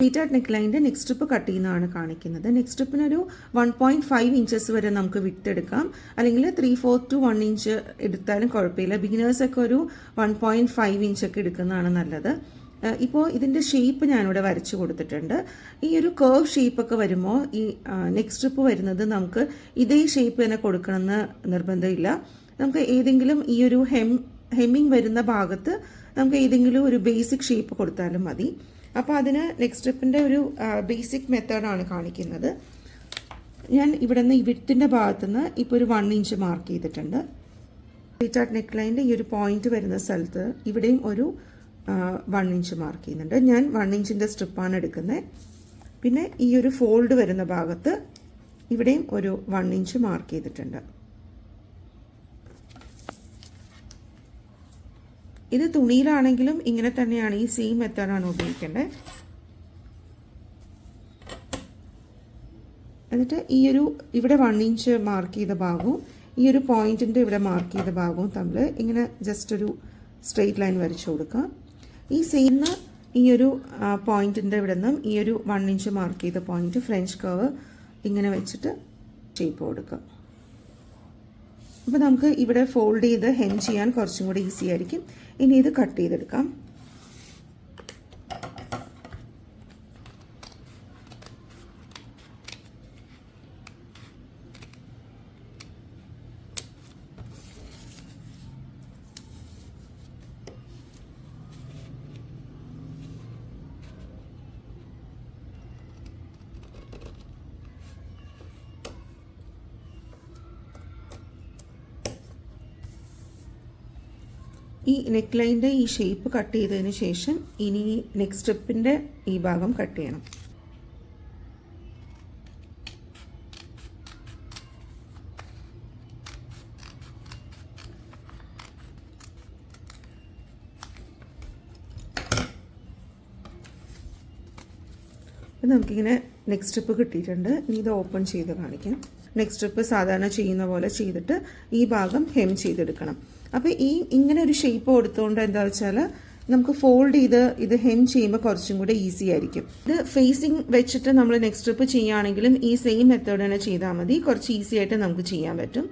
Straight neck ലൈനിൻ്റെ next strip cut ചെയ്യുന്നതാണ് കാണിക്കുന്നത്. നെക്സ്റ്റ് സ്ട്രിപ്പിനൊരു 1.5 ഇഞ്ചസ് വരെ നമുക്ക് വിട്ടെടുക്കാം, അല്ലെങ്കിൽ 3/4 to 1 ഇഞ്ച് എടുത്താലും കുഴപ്പമില്ല. ബിഗിനേഴ്സൊക്കെ ഒരു 1.5 ഇഞ്ചൊക്കെ എടുക്കുന്നതാണ് നല്ലത്. ഇപ്പോൾ ഇതിൻ്റെ ഷേപ്പ് ഞാനിവിടെ വരച്ചു കൊടുത്തിട്ടുണ്ട്. ഈ ഒരു കർവ് ഷേപ്പൊക്കെ വരുമ്പോൾ ഈ നെക്സ്റ്റ് സ്ട്രിപ്പ് വരുന്നത് നമുക്ക് ഇതേ ഷേപ്പ് തന്നെ കൊടുക്കണമെന്ന് നിർബന്ധമില്ല. നമുക്ക് ഏതെങ്കിലും ഈ ഒരു ഹെമ്മിങ് വരുന്ന ഭാഗത്ത് നമുക്ക് ഏതെങ്കിലും ഒരു ബേസിക് ഷേപ്പ് കൊടുത്താലും മതി. അപ്പോൾ അതിന് നെക്സ്റ്റ് സ്ട്രിപ്പിൻ്റെ ഒരു ബേസിക് മെത്തേഡാണ് കാണിക്കുന്നത്. ഞാൻ ഇവിടെ നിന്ന് ഈ വിട്ടിൻ്റെ ഭാഗത്തുനിന്ന് ഇപ്പോൾ ഒരു 1 ഇഞ്ച് മാർക്ക് ചെയ്തിട്ടുണ്ട്. സ്ട്രെയിറ്റ് നെക്ക് ലൈനിൻ്റെ ഈ ഒരു പോയിന്റ് വരുന്ന സ്ഥലത്ത് ഇവിടെയും ഒരു 1 ഇഞ്ച് മാർക്ക് ചെയ്യുന്നുണ്ട്. ഞാൻ 1 ഇഞ്ചിൻ്റെ സ്ട്രിപ്പാണ് എടുക്കുന്നത്. പിന്നെ ഈ ഒരു ഫോൾഡ് വരുന്ന ഭാഗത്ത് ഇവിടെയും ഒരു 1 ഇഞ്ച് മാർക്ക് ചെയ്തിട്ടുണ്ട്. ഇത് തുണിയിലാണെങ്കിലും ഇങ്ങനെ തന്നെയാണ്, ഈ സെയിം മെത്തേഡാണ് ഉപയോഗിക്കേണ്ടത്. എന്നിട്ട് ഈ ഒരു ഇവിടെ 1 ഇഞ്ച് മാർക്ക് ചെയ്ത ഭാഗവും ഈ ഒരു പോയിന്റിൻ്റെ ഇവിടെ മാർക്ക് ചെയ്ത ഭാഗവും തമ്മിൽ ഇങ്ങനെ ജസ്റ്റ് ഒരു സ്ട്രെയിറ്റ് ലൈൻ വരച്ചു കൊടുക്കുക. ഈ സെയിം ഈ ഒരു പോയിന്റിൻ്റെ ഇവിടെ നിന്നും ഈ ഒരു 1 ഇഞ്ച് മാർക്ക് ചെയ്ത പോയിന്റ് ഫ്രഞ്ച് കർവ് ഇങ്ങനെ വെച്ചിട്ട് ഷേപ്പ് കൊടുക്കുക. അപ്പോൾ നമുക്ക് ഇവിടെ ഫോൾഡ് ചെയ്ത് ഹെം ചെയ്യാൻ കുറച്ചും കൂടി ഈസി ആയിരിക്കും. ഇനി ഇത് കട്ട് ചെയ്തെടുക്കാം. ഈ നെക്ക് ലൈനിൻ്റെ ഈ ഷേപ്പ് കട്ട് ചെയ്തതിന് ശേഷം ഇനി നെക്സ്റ്റ് സ്ട്രിപ്പിൻ്റെ ഈ ഭാഗം കട്ട് ചെയ്യണം. അപ്പം നമുക്കിങ്ങനെ നെക്സ്റ്റ് സ്ട്രിപ്പ് കിട്ടിയിട്ടുണ്ട്. ഇനി ഇത് ഓപ്പൺ ചെയ്ത് കാണിക്കാം. നെക്സ്റ്റ് സ്ട്രിപ്പ് സാധാരണ ചെയ്യുന്ന പോലെ ചെയ്തിട്ട് ഈ ഭാഗം ഹെം ചെയ്തെടുക്കണം. അപ്പോൾ ഇങ്ങനെ ഒരു ഷേപ്പ് കൊടുത്തുകൊണ്ട് എന്താ വെച്ചാൽ നമുക്ക് ഫോൾഡ് ചെയ്ത് ഇത് ഹെം ചെയ്യുമ്പോൾ കുറച്ചും കൂടെ ഈസി ആയിരിക്കും. ഇത് ഫേസിങ് വെച്ചിട്ട് നമ്മൾ നെക്സ്റ്റ് സ്ട്രിപ്പ് ചെയ്യുകയാണെങ്കിലും ഈ സെയിം മെത്തേഡ് തന്നെ ചെയ്താൽ മതി. കുറച്ച് ഈസി ആയിട്ട് നമുക്ക് ചെയ്യാൻ പറ്റും.